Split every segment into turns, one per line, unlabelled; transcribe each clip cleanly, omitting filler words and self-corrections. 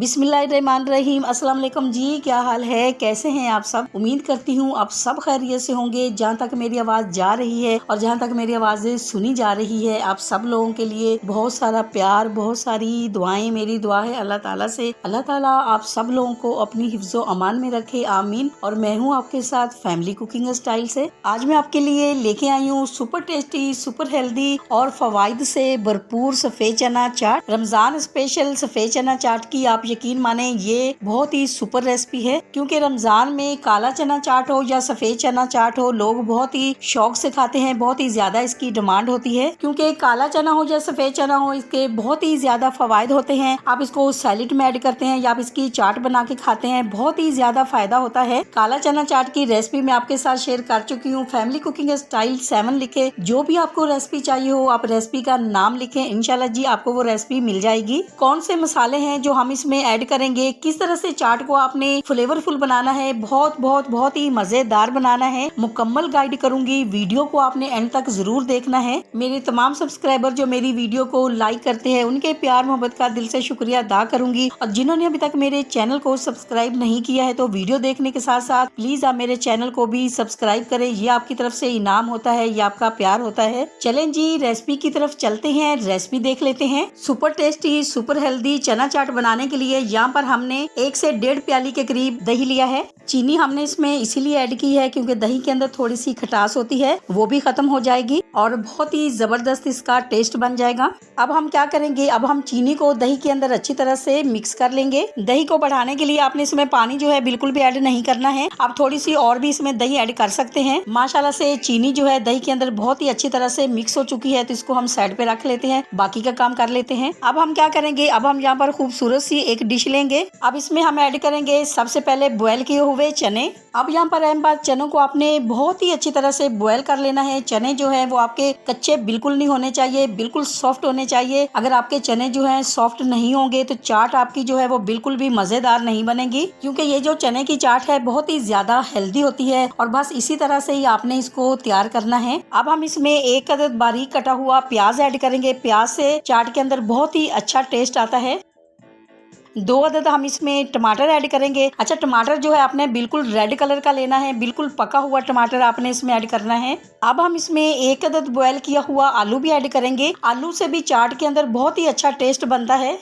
बिस्मिल्लाहिर्रहमानिर्रहीम। अस्सलाम वालेकुम जी, क्या हाल है, कैसे हैं आप सब। उम्मीद करती हूँ आप सब खैरियत से होंगे। जहाँ तक मेरी आवाज़ जा रही है और जहाँ तक मेरी आवाज़ें सुनी जा रही है, आप सब लोगों के लिए बहुत सारा प्यार, बहुत सारी दुआएं। मेरी दुआ है अल्लाह ताला से, अल्लाह ताला आप सब लोगों को अपनी हिफ्ज़ो अमान में रखे, आमीन। और मैं हूँ आपके साथ फैमिली कुकिंग स्टाइल से। आज मैं आपके लिए लेके आई हूँ सुपर टेस्टी, सुपर हेल्दी और फवाइद से भरपूर सफ़ेद चना चाट। रमज़ान स्पेशल सफ़ेद चना चाट की आप यकीन माने ये बहुत ही सुपर रेसिपी है, क्योंकि रमजान में काला चना चाट हो या सफेद चना चाट हो, लोग बहुत ही शौक से खाते हैं। बहुत ही ज्यादा इसकी डिमांड होती है, क्योंकि काला चना हो या सफेद चना हो, इसके बहुत ही ज्यादा फवायद होते हैं। आप इसको सैलेड में ऐड करते हैं या आप इसकी चाट बना के खाते हैं, बहुत ही ज्यादा फायदा होता है। काला चना चाट की रेसिपी मैं आपके साथ शेयर कर चुकी हूँ। फैमिली कुकिंग स्टाइल 7 लिखे, जो भी आपको रेसिपी चाहिए हो आप रेसिपी का नाम लिखें, इंशाल्लाह जी आपको वो रेसिपी मिल जाएगी। कौन से मसाले हैं जो हम इसमें ऐड करेंगे, किस तरह से चाट को आपने फ्लेवरफुल बनाना है, बहुत ही मजेदार बनाना है, मुकम्मल गाइड करूंगी। वीडियो को आपने एंड तक जरूर देखना है। मेरे तमाम सब्सक्राइबर जो मेरी वीडियो को लाइक करते हैं, उनके प्यार मोहब्बत का दिल से शुक्रिया अदा करूंगी। और जिन्होंने अभी तक मेरे चैनल को सब्सक्राइब नहीं किया है, तो वीडियो देखने के साथ साथ प्लीज आप मेरे चैनल को भी सब्सक्राइब करें। ये आपकी तरफ से इनाम होता है, ये आपका प्यार होता है। चलें जी रेसिपी की तरफ चलते हैं, रेसिपी देख लेते हैं। सुपर टेस्टी, सुपर हेल्दी चना चाट बनाने के लिए यहाँ पर हमने 1 से 1.5 प्याली के करीब दही लिया है। चीनी हमने इसमें इसीलिए ऐड की है क्योंकि दही के अंदर थोड़ी सी खटास होती है, वो भी खत्म हो जाएगी और बहुत ही जबरदस्त इसका टेस्ट बन जाएगा। अब हम क्या करेंगे, अब हम चीनी को दही के अंदर अच्छी तरह से मिक्स कर लेंगे। दही को बढ़ाने के लिए आपने इसमें पानी जो है बिल्कुल भी ऐड नहीं करना है। आप थोड़ी सी और भी इसमें दही ऐड कर सकते हैं। माशाल्लाह से चीनी जो है दही के अंदर बहुत ही अच्छी तरह से मिक्स हो चुकी है, तो इसको हम साइड पे रख लेते हैं, बाकी का काम कर लेते हैं। अब हम क्या करेंगे, अब हम यहाँ पर खूबसूरत सी एक डिश लेंगे। अब इसमें हम ऐड करेंगे सबसे पहले बॉयल किए हुए चने। अब यहाँ पर अहम बात, चनों को आपने बहुत ही अच्छी तरह से बॉयल कर लेना है। चने जो है वो आपके कच्चे बिल्कुल नहीं होने चाहिए, बिल्कुल सॉफ्ट होने चाहिए। अगर आपके चने जो है सॉफ्ट नहीं होंगे तो चाट आपकी जो है वो बिल्कुल भी मजेदार नहीं बनेगी, क्योंकि ये जो चने की चाट है बहुत ही ज्यादा हेल्दी होती है। और बस इसी तरह से ही आपने इसको तैयार करना है। अब हम इसमें 1 अदद बारीक कटा हुआ प्याज ऐड करेंगे। प्याज से चाट के अंदर बहुत ही अच्छा टेस्ट आता है। 2 अदद हम इसमें टमाटर ऐड करेंगे। अच्छा, टमाटर जो है आपने बिल्कुल रेड कलर का लेना है, बिल्कुल पका हुआ टमाटर आपने इसमें ऐड करना है। अब हम इसमें 1 अदद बॉयल किया हुआ आलू भी ऐड करेंगे। आलू से भी चाट के अंदर बहुत ही अच्छा टेस्ट बनता है।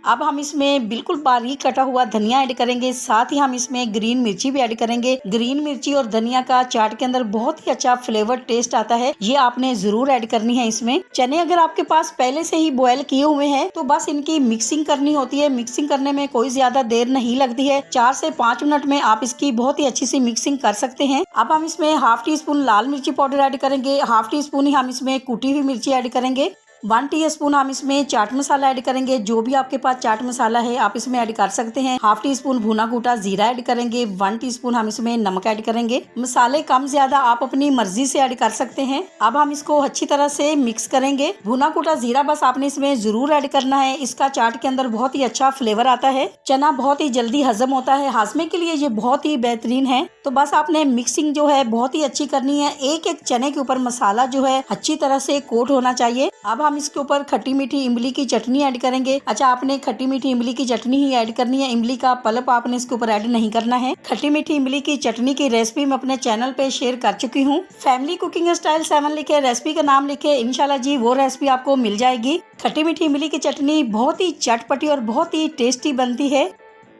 अब हम इसमें बिल्कुल बारीक कटा हुआ धनिया ऐड करेंगे, साथ ही हम इसमें ग्रीन मिर्ची भी ऐड करेंगे। ग्रीन मिर्ची और धनिया का चाट के अंदर बहुत ही अच्छा फ्लेवर टेस्ट आता है, ये आपने जरूर ऐड करनी है इसमें। चने अगर आपके पास पहले से ही बॉयल किए हुए हैं तो बस इनकी मिक्सिंग करनी होती है। मिक्सिंग करने में कोई ज्यादा देर नहीं लगती है, 4 से 5 मिनट में आप इसकी बहुत ही अच्छी सी मिक्सिंग कर सकते हैं। अब हम इसमें ½ टीस्पून लाल मिर्ची पाउडर ऐड करेंगे, ½ टीस्पून ही हम इसमें कुटी हुई मिर्ची ऐड करेंगे। 1 टीस्पून हम इसमें चाट मसाला ऐड करेंगे। जो भी आपके पास चाट मसाला है आप इसमें ऐड कर सकते हैं। ½ टीस्पून भुना कूटा जीरा ऐड करेंगे। 1 टीस्पून हम इसमें नमक ऐड करेंगे। मसाले कम ज्यादा आप अपनी मर्जी से ऐड कर सकते हैं। अब हम इसको अच्छी तरह से मिक्स करेंगे। भुना कूटा जीरा बस आपने इसमें जरूर ऐड करना है, इसका चाट के अंदर बहुत ही अच्छा फ्लेवर आता है। चना बहुत ही जल्दी हजम होता है, हाजमे के लिए ये बहुत ही बेहतरीन है। तो बस आपने मिक्सिंग जो है बहुत ही अच्छी करनी है। एक एक चने के ऊपर मसाला जो है अच्छी तरह से कोट होना चाहिए। अब हम इसके ऊपर खट्टी मीठी इमली की चटनी ऐड करेंगे। अच्छा, आपने खट्टी मीठी इमली की चटनी ही ऐड करनी है, इमली का पल्प आपने इसके ऊपर ऐड नहीं करना है। खट्टी मीठी इमली की चटनी की रेसिपी मैं अपने चैनल पे शेयर कर चुकी हूँ। फैमिली कुकिंग स्टाइल 7 लिखे, रेसिपी का नाम लिखे, इंशाल्लाह जी वो रेसिपी आपको मिल जाएगी। खट्टी मीठी इमली की चटनी बहुत ही चटपटी और बहुत ही टेस्टी बनती है।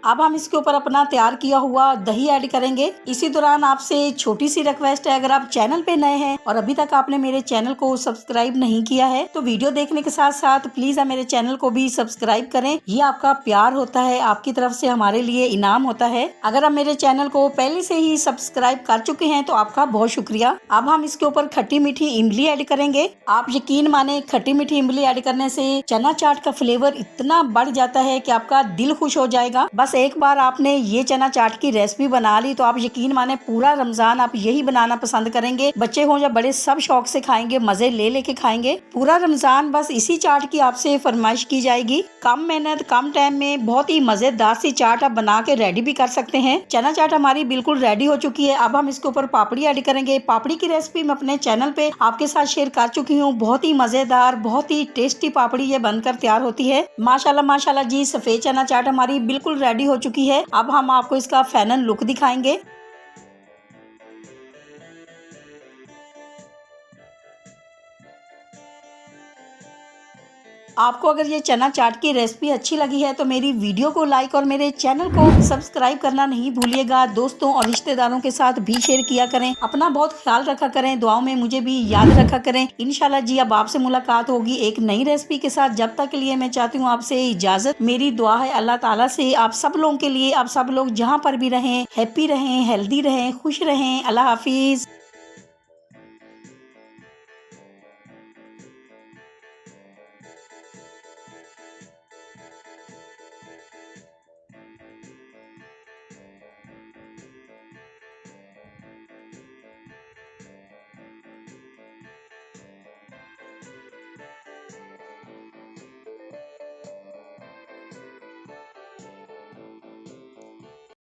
अब हम इसके ऊपर अपना तैयार किया हुआ दही ऐड करेंगे। इसी दौरान आपसे छोटी सी रिक्वेस्ट है, अगर आप चैनल पे नए हैं और अभी तक आपने मेरे चैनल को सब्सक्राइब नहीं किया है तो वीडियो देखने के साथ साथ प्लीज आप मेरे चैनल को भी सब्सक्राइब करें। ये आपका प्यार होता है, आपकी तरफ से हमारे लिए इनाम होता है। अगर आप मेरे चैनल को पहले से ही सब्सक्राइब कर चुके हैं तो आपका बहुत शुक्रिया। अब हम इसके ऊपर खट्टी मीठी इमली ऐड करेंगे। आप यकीन माने खट्टी मीठी इमली ऐड करने से चना चाट का फ्लेवर इतना बढ़ जाता है कि आपका दिल खुश हो जाएगा। बस बस एक बार आपने ये चना चाट की रेसिपी बना ली तो आप यकीन माने पूरा रमजान आप यही बनाना पसंद करेंगे। बच्चे हो या बड़े सब शौक से खाएंगे, मजे ले लेके खाएंगे। पूरा रमजान बस इसी चाट की आपसे फरमाइश की जाएगी। कम मेहनत कम टाइम में बहुत ही मजेदार सी चाट आप बना के रेडी भी कर सकते हैं। चना चाट हमारी बिल्कुल रेडी हो चुकी है। अब हम इसके ऊपर पापड़ी ऐड करेंगे। पापड़ी की रेसिपी मैं अपने चैनल पे आपके साथ शेयर कर चुकी हूँ। बहुत ही मजेदार बहुत ही टेस्टी पापड़ी ये बनकर तैयार होती है। माशाल्लाह माशाल्लाह जी, सफेद चना चाट हमारी बिल्कुल रेडी हो चुकी है। अब हम आपको इसका फाइनल लुक दिखाएंगे। आपको अगर ये चना चाट की रेसिपी अच्छी लगी है तो मेरी वीडियो को लाइक और मेरे चैनल को सब्सक्राइब करना नहीं भूलिएगा। दोस्तों और रिश्तेदारों के साथ भी शेयर किया करें। अपना बहुत ख्याल रखा करें, दुआओं में मुझे भी याद रखा करें। इंशाल्लाह जी अब आपसे मुलाकात होगी एक नई रेसिपी के साथ। जब तक के लिए मैं चाहती हूँ आपसे इजाजत। मेरी दुआ है अल्लाह ताला से आप सब लोगों के लिए, आप सब लोग जहाँ पर भी रहें हैप्पी रहें, हेल्दी रहें, खुश रहें। अल्लाह हाफिज।